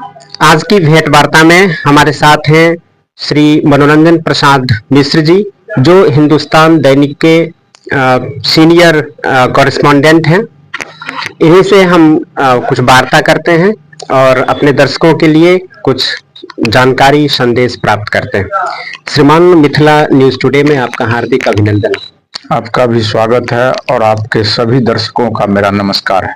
आज की भेंट वार्ता में हमारे साथ हैं श्री मनोरंजन प्रसाद मिश्र जी, जो हिंदुस्तान दैनिक के सीनियर कॉरेस्पॉन्डेंट हैं। इन्हीं से हम कुछ वार्ता करते हैं और अपने दर्शकों के लिए कुछ जानकारी संदेश प्राप्त करते हैं। श्रीमान, मिथिला न्यूज टुडे में आपका हार्दिक अभिनंदन। आपका भी स्वागत है और आपके सभी दर्शकों का मेरा नमस्कार है।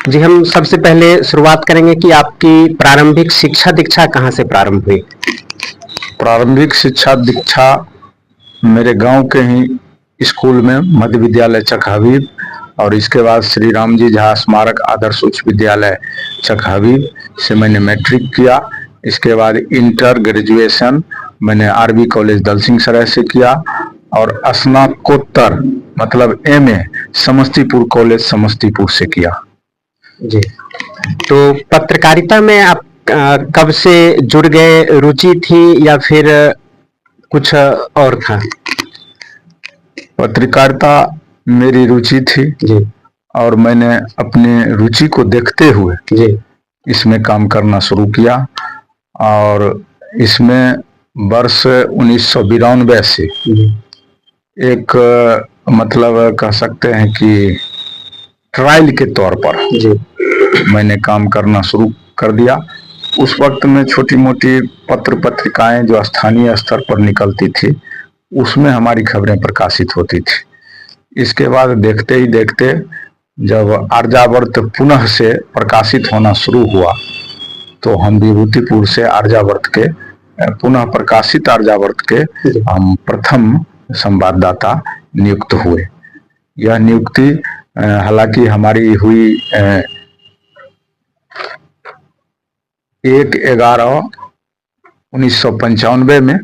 जी, हम सबसे पहले शुरुआत करेंगे कि आपकी प्रारंभिक शिक्षा दीक्षा कहाँ से प्रारंभ हुई? प्रारंभिक शिक्षा दीक्षा मेरे गांव के ही स्कूल में, मध्य विद्यालय चकहबीब, और इसके बाद श्री राम जी झा स्मारक आदर्श उच्च विद्यालय चकहबीब से मैंने मैट्रिक किया। इसके बाद इंटर ग्रेजुएशन मैंने आरबी कॉलेज दलसिंह सराय से किया और स्नातकोत्तर मतलब एमए समस्तीपुर कॉलेज समस्तीपुर से किया। जी, तो पत्रकारिता में आप कब से जुड़ गए? रुचि थी या फिर कुछ और था? पत्रकारिता मेरी रुचि थी जी, और मैंने अपने रुचि को देखते हुए जी इसमें काम करना शुरू किया और इसमें वर्ष 1992 से एक मतलब कह सकते हैं कि ट्रायल के तौर पर जी मैंने काम करना शुरू कर दिया। उस वक्त में छोटी मोटी पत्र पत्रिकाएं जो स्थानीय स्तर पर निकलती थी उसमें हमारी खबरें प्रकाशित होती थी। इसके बाद देखते ही देखते जब आर्यावर्त पुनः से प्रकाशित होना शुरू हुआ तो हम विभूतिपुर से आर्यावर्त के पुनः प्रकाशित आर्यावर्त के हम प्रथम संवाददाता नियुक्त हुए। यह नियुक्ति हालांकि हमारी हुई 1/11/1995 में,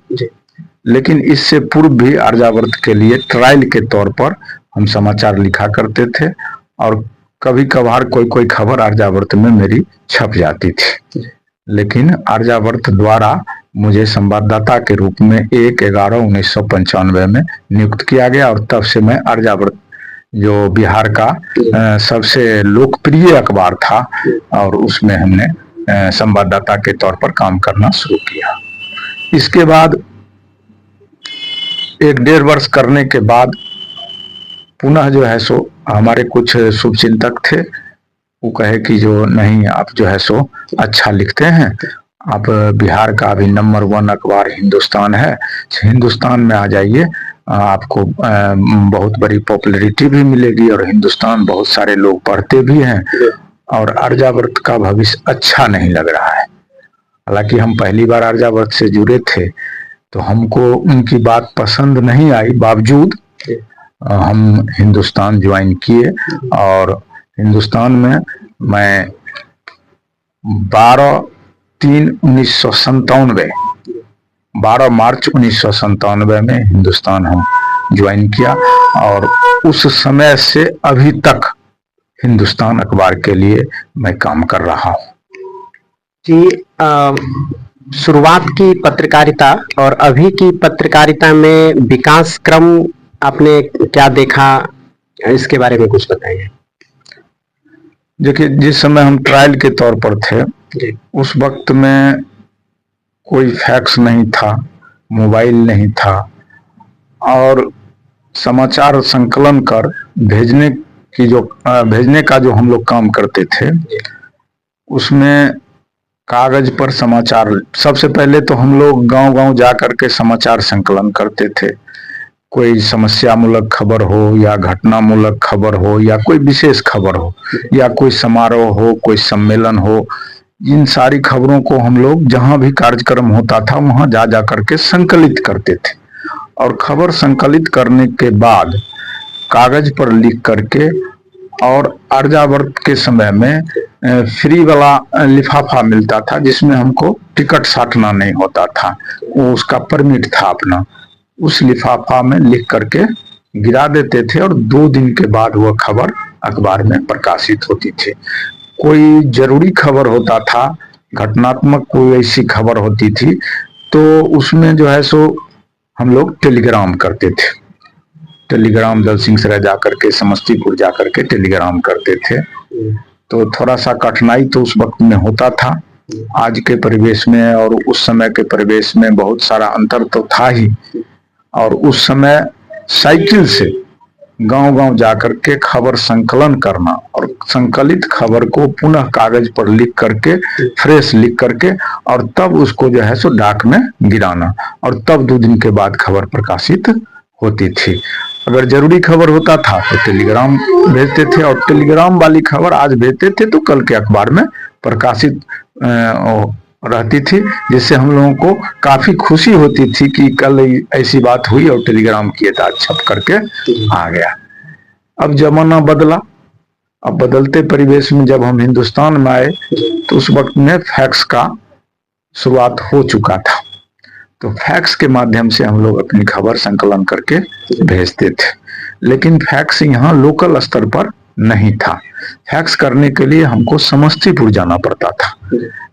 लेकिन इससे पूर्व भी आर्यावर्त के लिए ट्रायल के तौर पर हम समाचार लिखा करते थे और कभी कभार कोई खबर आर्यावर्त में मेरी छप जाती थी। लेकिन आर्यावर्त द्वारा मुझे संवाददाता के रूप में 1/11/1995 में नियुक्त किया गया और तब से मैं आर्यावर्त जो बिहार का सबसे लोकप्रिय अखबार था और उसमें हमने संवाददाता के तौर पर काम करना शुरू किया। इसके बाद 1-1.5 वर्ष करने के बाद पुनः जो है सो हमारे कुछ शुभचिंतक थे, वो कहे कि जो नहीं, आप जो है सो अच्छा लिखते हैं, आप बिहार का अभी नंबर 1 अखबार हिंदुस्तान है, हिंदुस्तान में आ जाइए, आपको बहुत बड़ी पॉपुलैरिटी भी मिलेगी और हिंदुस्तान बहुत सारे लोग पढ़ते भी हैं और आर्यावर्त का भविष्य अच्छा नहीं लग रहा है। हालांकि हम पहली बार आर्यावर्त से जुड़े थे तो हमको उनकी बात पसंद नहीं आई, बावजूद हम हिंदुस्तान ज्वाइन किए और हिंदुस्तान में मैं 12 मार्च 1997 में हिंदुस्तान हम ज्वाइन किया और उस समय से अभी तक हिंदुस्तान अखबार के लिए मैं काम कर रहा हूँ। जी, शुरुआत की पत्रकारिता और अभी की पत्रकारिता में विकास क्रम आपने क्या देखा, इसके बारे में कुछ बताइए। देखिए, जिस समय हम ट्रायल के तौर पर थे उस वक्त में कोई फैक्स नहीं था, मोबाइल नहीं था और समाचार संकलन कर भेजने का जो हम लोग काम करते थे उसमें कागज पर समाचार, सबसे पहले तो हम लोग गांव-गांव जा करके समाचार संकलन करते थे। कोई समस्या मूलक खबर हो या घटना मूलक खबर हो या कोई विशेष खबर हो या कोई समारोह हो, कोई सम्मेलन हो, इन सारी खबरों को हम लोग जहां भी कार्यक्रम होता था वहां जा करके संकलित करते थे और खबर संकलित करने के बाद कागज पर लिख करके और आर्यावर्त के समय में फ्री वाला लिफाफा मिलता था जिसमें हमको टिकट साटना नहीं होता था, वो उसका परमिट था अपना, उस लिफाफा में लिख करके गिरा देते थे और 2 दिन के बाद वह खबर अखबार में प्रकाशित होती थी। कोई जरूरी खबर होता था, घटनात्मक कोई ऐसी खबर होती थी तो उसमें जो है सो हम लोग टेलीग्राम करते थे। टेलीग्राम दलसिंह सराय जाकर के, समस्तीपुर जाकर के टेलीग्राम करते थे। तो थोड़ा सा कठिनाई तो उस वक्त में होता था आज के परिवेश में और उस समय के परिवेश में बहुत सारा अंतर तो था ही। और उस समय साइकिल से गांव-गांव जाकर के खबर संकलन करना और संकलित खबर को पुनः कागज पर लिख करके, फ्रेश लिख करके, और तब उसको जो है सो डाक में गिराना, और तब 2 दिन के बाद खबर प्रकाशित होती थी। अगर जरूरी खबर होता था तो टेलीग्राम भेजते थे, और टेलीग्राम वाली खबर आज भेजते थे तो कल के अखबार में प्रकाशित रहती थी, जिससे हम लोगों को काफी खुशी होती थी कि कल ऐसी बात हुई और टेलीग्राम किए था छप करके आ गया। अब जमाना बदला। अब बदलते परिवेश में जब हम हिंदुस्तान में आए तो उस वक्त में फैक्स का शुरुआत हो चुका था। तो फैक्स के माध्यम से हम लोग अपनी खबर संकलन करके भेजते थे, लेकिन फैक्स यहाँ लोकल स्तर पर नहीं था। फैक्स करने के लिए हमको समस्तीपुर जाना पड़ता था।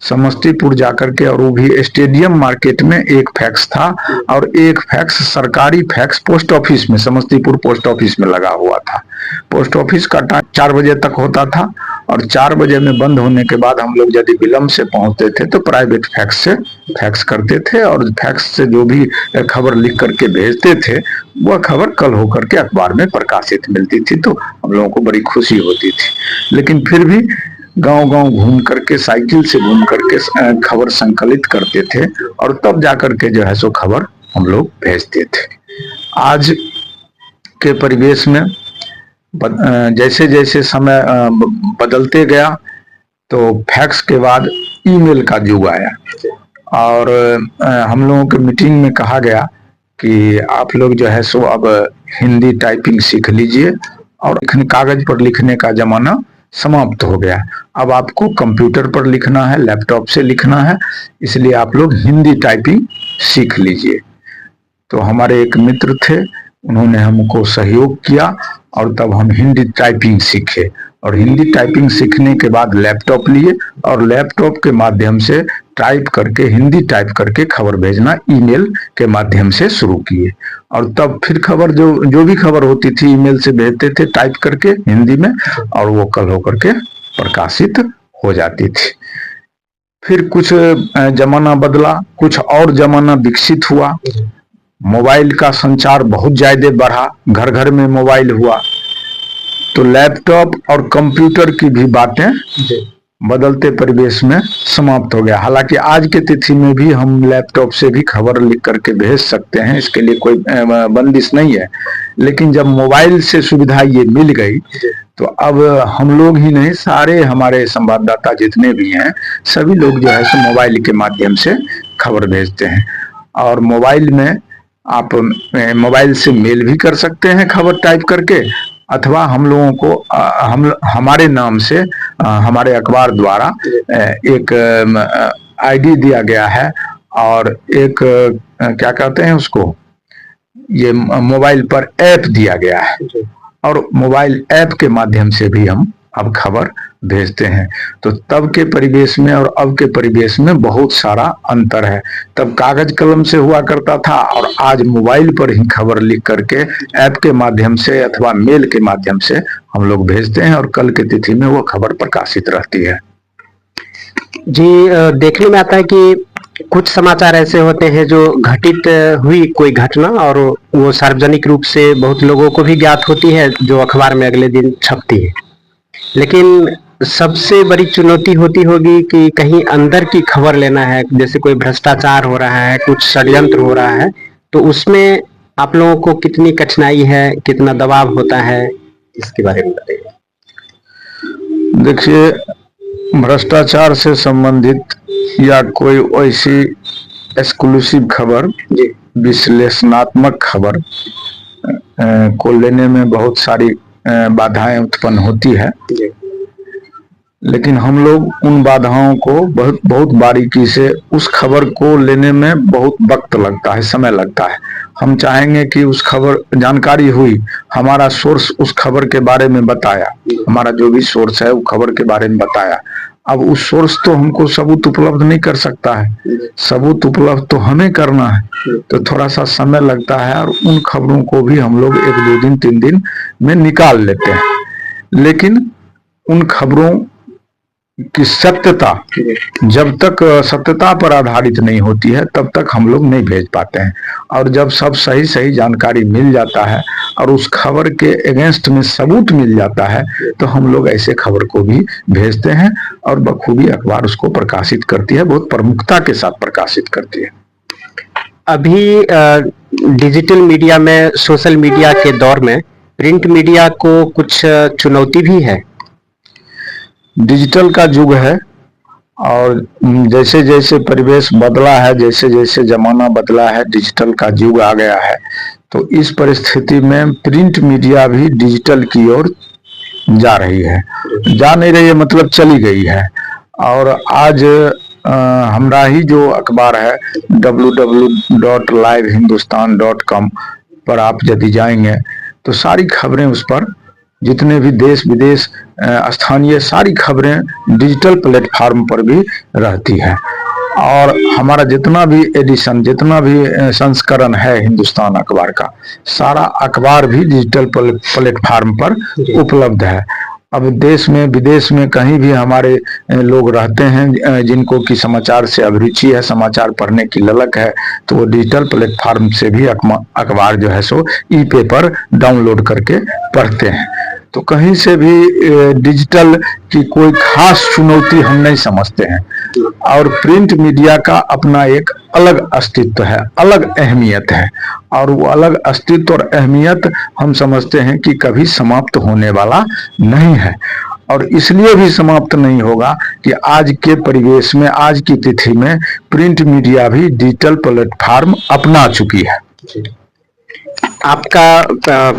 समस्तीपुर जाकर के, और वो भी स्टेडियम मार्केट में एक फैक्स था, और एक फैक्स सरकारी फैक्स पोस्ट ऑफिस में, समस्तीपुर पोस्ट ऑफिस में लगा हुआ था। पोस्ट ऑफिस का टाइम 4 बजे तक होता था, और 4 बजे में बंद होने के बाद हम लोग यदि विलम्ब से पहुंचते थे तो प्राइवेट फैक्स से फैक्स करते थे, और फैक्स से जो भी खबर लिख करके भेजते थे वह खबर कल होकर के अखबार में प्रकाशित मिलती थी। तो हम लोगों को बड़ी खुशी होती थी। लेकिन फिर भी गांव-गांव घूम करके, साइकिल से घूम करके खबर संकलित करते थे, और तब जाकर के जो है सो खबर हम लोग भेजते थे। आज के परिवेश में जैसे जैसे समय बदलते गया तो फैक्स के बाद ईमेल का युग आया, और हम लोगों के मीटिंग में कहा गया कि आप लोग जो है सो अब हिंदी टाइपिंग सीख लीजिए, और कागज पर लिखने का जमाना समाप्त हो गया। अब आपको कंप्यूटर पर लिखना है, लैपटॉप से लिखना है, इसलिए आप लोग हिंदी टाइपिंग सीख लीजिए। तो हमारे एक मित्र थे, उन्होंने हमको सहयोग किया, और तब हम हिंदी टाइपिंग सीखे, और हिंदी टाइपिंग सीखने के बाद लैपटॉप लिए, और लैपटॉप के माध्यम से टाइप करके, हिंदी टाइप करके खबर भेजना ईमेल के माध्यम से शुरू किए। और तब फिर खबर जो भी खबर होती थी ईमेल से भेजते थे टाइप करके हिंदी में, और वो कल होकर के प्रकाशित हो जाती थी। फिर कुछ जमाना बदला, कुछ और जमाना विकसित हुआ। मोबाइल का संचार बहुत ज्यादा बढ़ा, घर घर में मोबाइल हुआ, तो लैपटॉप और कंप्यूटर की भी बातें बदलते परिवेश में समाप्त हो गया। हालांकि आज के तिथि में भी हम लैपटॉप से भी खबर लिख करके भेज सकते हैं, इसके लिए कोई बंदिश नहीं है। लेकिन जब मोबाइल से सुविधा ये मिल गई तो अब हम लोग ही नहीं, सारे हमारे संवाददाता जितने भी हैं सभी लोग जो है सो मोबाइल के माध्यम से खबर भेजते हैं। और मोबाइल में आप मोबाइल से मेल भी कर सकते हैं खबर टाइप करके, अथवा हम लोगों को हमारे नाम से हमारे अखबार द्वारा एक आईडी दिया गया है, और एक क्या कहते हैं उसको, ये मोबाइल पर ऐप दिया गया है, और मोबाइल ऐप के माध्यम से भी हम अब खबर भेजते हैं। तो तब के परिवेश में और अब के परिवेश में बहुत सारा अंतर है। तब कागज कलम से हुआ करता था, और आज मोबाइल पर ही खबर लिख करके ऐप के माध्यम से अथवा मेल के माध्यम से हम लोग भेजते हैं, और कल की तिथि में वो खबर प्रकाशित रहती है। जी, देखने में आता है कि कुछ समाचार ऐसे होते हैं जो घटित हुई कोई घटना, और वो सार्वजनिक रूप से बहुत लोगों को भी ज्ञात होती है, जो अखबार में अगले दिन छपती है। लेकिन सबसे बड़ी चुनौती होती होगी कि कहीं अंदर की खबर लेना है, जैसे कोई भ्रष्टाचार हो रहा है, कुछ षड्यंत्र हो रहा है, तो उसमें आप लोगों को कितनी कठिनाई है, कितना दबाव होता है, इसके बारे में बताइए। देखिए, भ्रष्टाचार से संबंधित या कोई ऐसी एक्सक्लूसिव खबर, विश्लेषणात्मक खबर को लेने में बहुत सारी बाधाएं उत्पन्न होती है, लेकिन हम लोग उन बाधाओं को बहुत बारीकी से, उस खबर को लेने में बहुत वक्त लगता है, समय लगता है। हम चाहेंगे कि उस खबर जानकारी हुई, हमारा सोर्स उस खबर के बारे में बताया, हमारा जो भी सोर्स है वो खबर के बारे में बताया। अब उस सोर्स तो हमको सबूत उपलब्ध नहीं कर सकता है, सबूत उपलब्ध तो हमें करना है, तो थोड़ा सा समय लगता है, और उन खबरों को भी हम लोग 1-2 दिन 3 दिन में निकाल लेते हैं। लेकिन उन खबरों कि सत्यता, जब तक सत्यता पर आधारित नहीं होती है तब तक हम लोग नहीं भेज पाते हैं। और जब सब सही सही जानकारी मिल जाता है और उस खबर के अगेंस्ट में सबूत मिल जाता है तो हम लोग ऐसे खबर को भी भेजते हैं और बखूबी अखबार उसको प्रकाशित करती है, बहुत प्रमुखता के साथ प्रकाशित करती है। अभी डिजिटल मीडिया में, सोशल मीडिया के दौर में प्रिंट मीडिया को कुछ चुनौती भी है। डिजिटल का युग है और जैसे जैसे परिवेश बदला है, जैसे जैसे जमाना बदला है, डिजिटल का युग आ गया है, तो इस परिस्थिति में प्रिंट मीडिया भी डिजिटल की ओर जा रही है। जा नहीं रही है मतलब चली गई है। और आज हमारा ही जो अखबार है www.livehindustan.com पर आप यदि जाएंगे तो सारी खबरें उस पर, जितने भी देश विदेश स्थानीय सारी खबरें डिजिटल प्लेटफॉर्म पर भी रहती है। और हमारा जितना भी एडिशन, जितना भी संस्करण है हिंदुस्तान अखबार का, सारा अखबार भी डिजिटल प्लेटफॉर्म पर उपलब्ध है। अब देश में विदेश में कहीं भी हमारे लोग रहते हैं जिनको कि समाचार से अभिरुचि है, समाचार पढ़ने की ललक है, तो वो डिजिटल प्लेटफॉर्म से भी अखबार जो है सो ई पेपर डाउनलोड करके पढ़ते हैं। तो कहीं से भी डिजिटल की कोई खास चुनौती हम नहीं समझते हैं। और प्रिंट मीडिया का अपना एक अलग अस्तित्व है, अलग अहमियत है, और वो अलग अस्तित्व और अहमियत हम समझते हैं कि कभी समाप्त होने वाला नहीं है। और इसलिए भी समाप्त नहीं होगा कि आज के परिवेश में, आज की तिथि में प्रिंट मीडिया भी डिजिटल प्लेटफॉर्म अपना चुकी है। आपका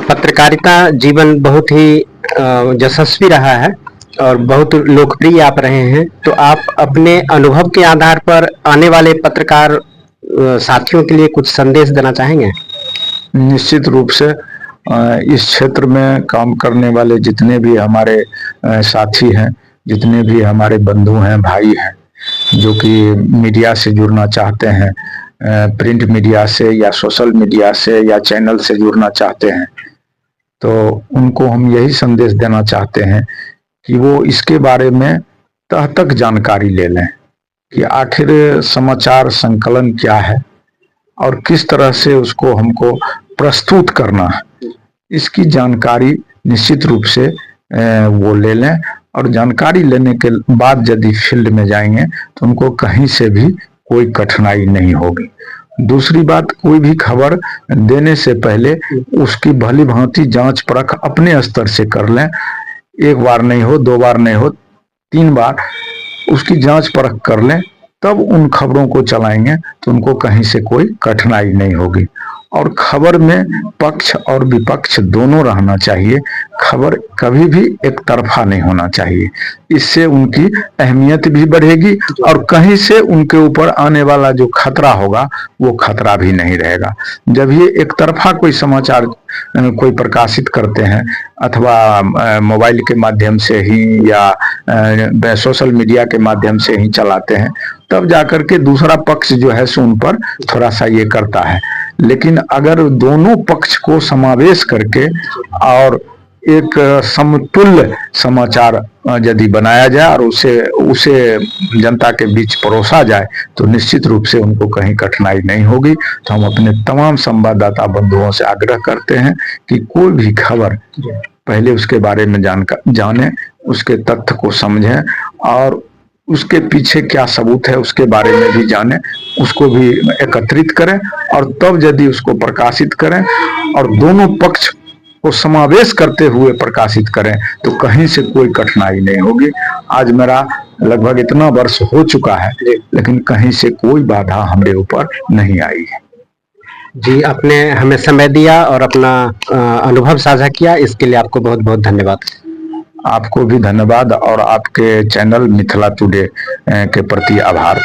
पत्रकारिता जीवन बहुत ही यशस्वी रहा है और बहुत लोकप्रिय आप रहे हैं, तो आप अपने अनुभव के आधार पर आने वाले पत्रकार साथियों के लिए कुछ संदेश देना चाहेंगे? निश्चित रूप से इस क्षेत्र में काम करने वाले जितने भी हमारे साथी हैं, जितने भी हमारे बंधु हैं, भाई हैं, जो कि मीडिया से जुड़ना चाहते हैं, प्रिंट मीडिया से या सोशल मीडिया से या चैनल से जुड़ना चाहते हैं, तो उनको हम यही संदेश देना चाहते हैं कि वो इसके बारे में तह तक जानकारी ले लें कि आखिर समाचार संकलन क्या है और किस तरह से उसको हमको प्रस्तुत करना है। इसकी जानकारी निश्चित रूप से वो ले लें, और जानकारी लेने के बाद यदि फील्ड में जाएंगे तो उनको कहीं से भी कोई कठिनाई नहीं होगी। दूसरी बात, कोई भी खबर देने से पहले उसकी भली भांति जांच परख अपने स्तर से कर लें। एक बार नहीं हो, दो बार नहीं हो, 3 बार उसकी जांच परख कर लें, तब उन खबरों को चलाएंगे तो उनको कहीं से कोई कठिनाई नहीं होगी। और खबर में पक्ष और विपक्ष दोनों रहना चाहिए। खबर कभी भी एक तरफा नहीं होना चाहिए। इससे उनकी अहमियत भी बढ़ेगी और कहीं से उनके ऊपर आने वाला जो खतरा होगा वो खतरा भी नहीं रहेगा। जब ये एक तरफा कोई समाचार कोई प्रकाशित करते हैं, अथवा मोबाइल के माध्यम से ही या सोशल मीडिया के माध्यम से ही चलाते हैं, तब जाकर के दूसरा पक्ष जो है सो उन पर थोड़ा सा ये करता है। लेकिन अगर दोनों पक्ष को समावेश करके और एक समतुल्य समाचार यदि बनाया जाए और उसे जनता के बीच परोसा जाए तो निश्चित रूप से उनको कहीं कठिनाई नहीं होगी। तो हम अपने तमाम संवाददाता बंधुओं से आग्रह करते हैं कि कोई भी खबर पहले उसके बारे में जाने, उसके तथ्य को समझें और उसके पीछे क्या सबूत है उसके बारे में भी जाने, उसको भी एकत्रित करें और तब यदि उसको प्रकाशित करें और दोनों पक्ष को समावेश करते हुए प्रकाशित करें तो कहीं से कोई कठिनाई नहीं होगी। आज मेरा लगभग इतना वर्ष हो चुका है लेकिन कहीं से कोई बाधा हमारे ऊपर नहीं आई है। जी, आपने हमें समय दिया और अपना अनुभव साझा किया, इसके लिए आपको बहुत बहुत धन्यवाद। आपको भी धन्यवाद और आपके चैनल मिथिला टुडे के प्रति आभार।